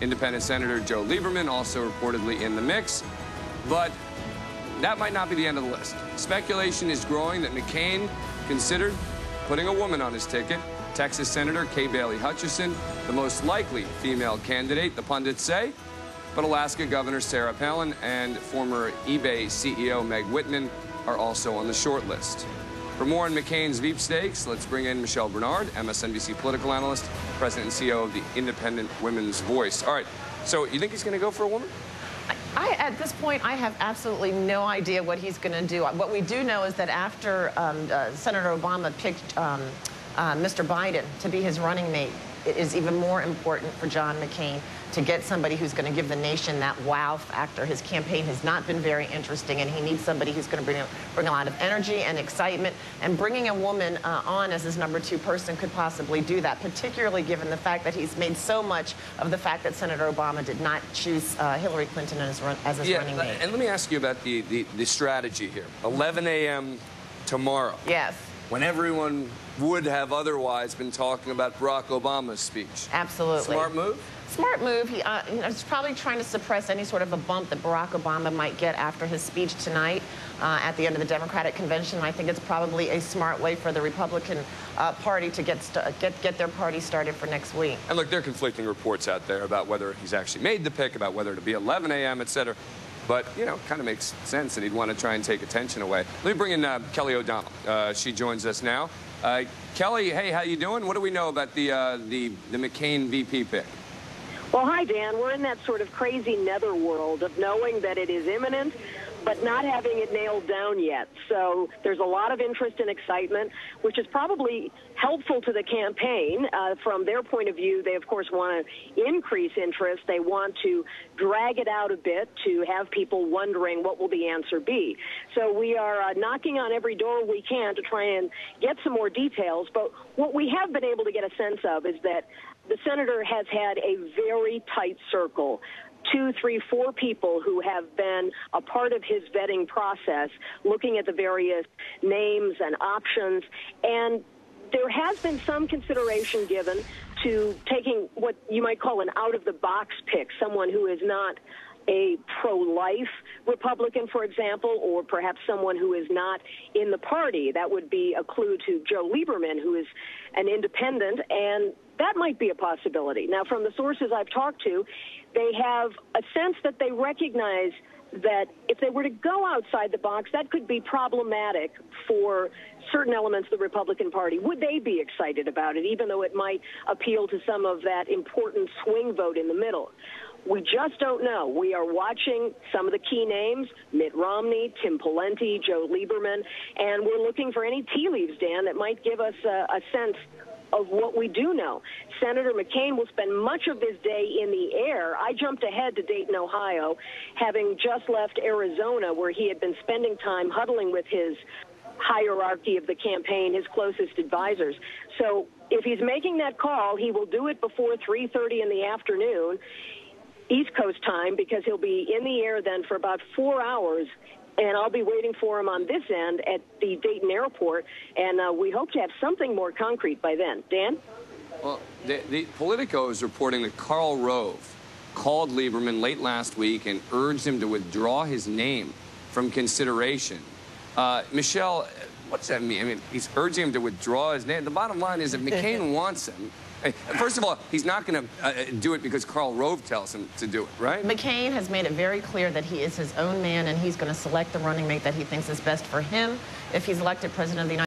Independent Senator Joe Lieberman also reportedly in the mix. But that might not be the end of the list. Speculation is growing that McCain considered putting a woman on his ticket. Texas Senator Kay Bailey Hutchison, the most likely female candidate, the pundits say. But Alaska Governor Sarah Palin and former eBay CEO Meg Whitman are also on the short list. For more on McCain's sweepstakes, let's bring in Michelle Bernard, MSNBC political analyst, president and CEO of the Independent Women's Voice. All right, so you think he's going to go for a woman? At this point, I have absolutely no idea what he's going to do. What we do know is that after Senator Obama picked Mr. Biden to be his running mate, it is even more important for John McCain to get somebody who's going to give the nation that wow factor. His campaign has not been very interesting, and he needs somebody who's going to bring a lot of energy and excitement. And bringing a woman on as his #2 person could possibly do that, particularly given the fact that he's made so much of the fact that Senator Obama did not choose Hillary Clinton as his running mate. And let me ask you about the strategy here. 11 a.m. tomorrow. Yes. When everyone would have otherwise been talking about Barack Obama's speech. Absolutely. Smart move? Smart move. He's probably trying to suppress any sort of a bump that Barack Obama might get after his speech tonight at the end of the Democratic convention. I think it's probably a smart way for the Republican Party to get their party started for next week. And look, there are conflicting reports out there about whether he's actually made the pick, about whether it'll be 11 a.m., et cetera. But, you know, kind of makes sense that he'd want to try and take attention away. Let me bring in Kelly O'Donnell. She joins us now. Kelly, hey, how you doing? What do we know about the McCain VP pick? Well, hi, Dan. We're in that sort of crazy netherworld of knowing that it is imminent, but not having it nailed down yet. So there's a lot of interest and excitement, which is probably helpful to the campaign. From their point of view, they, of course, want to increase interest. They want to drag it out a bit to have people wondering what will the answer be. So we are knocking on every door we can to try and get some more details. But what we have been able to get a sense of is that the senator has had a very tight circle. 2, 3, 4 people who have been a part of his vetting process, looking at the various names and options. And there has been some consideration given to taking what you might call an out-of-the-box pick, someone who is not a pro-life Republican, for example, or perhaps someone who is not in the party. That would be a clue to Joe Lieberman, who is an independent, and that might be a possibility. Now, from the sources I've talked to, they have a sense that they recognize that if they were to go outside the box, that could be problematic for certain elements of the Republican Party. Would they be excited about it, even though it might appeal to some of that important swing vote in the middle? We just don't know. We are watching some of the key names, Mitt Romney, Tim Pawlenty, Joe Lieberman, and we're looking for any tea leaves, Dan, that might give us a sense of what we do know. Senator McCain will spend much of this day in the air. I jumped ahead to Dayton, Ohio, having just left Arizona, where he had been spending time huddling with his hierarchy of the campaign, his closest advisors. So if he's making that call, he will do it before 3:30 in the afternoon, East Coast time, because he'll be in the air then for about 4 hours. And I'll be waiting for him on this end at the Dayton airport, and we hope to have something more concrete by then. Dan? Well, the Politico is reporting that Karl Rove called Lieberman late last week and urged him to withdraw his name from consideration. Michelle, what does that mean? I mean, he's urging him to withdraw his name. The bottom line is if McCain wants him, first of all, he's not going to do it because Karl Rove tells him to do it, right? McCain has made it very clear that he is his own man, and he's going to select the running mate that he thinks is best for him if he's elected president of the United States.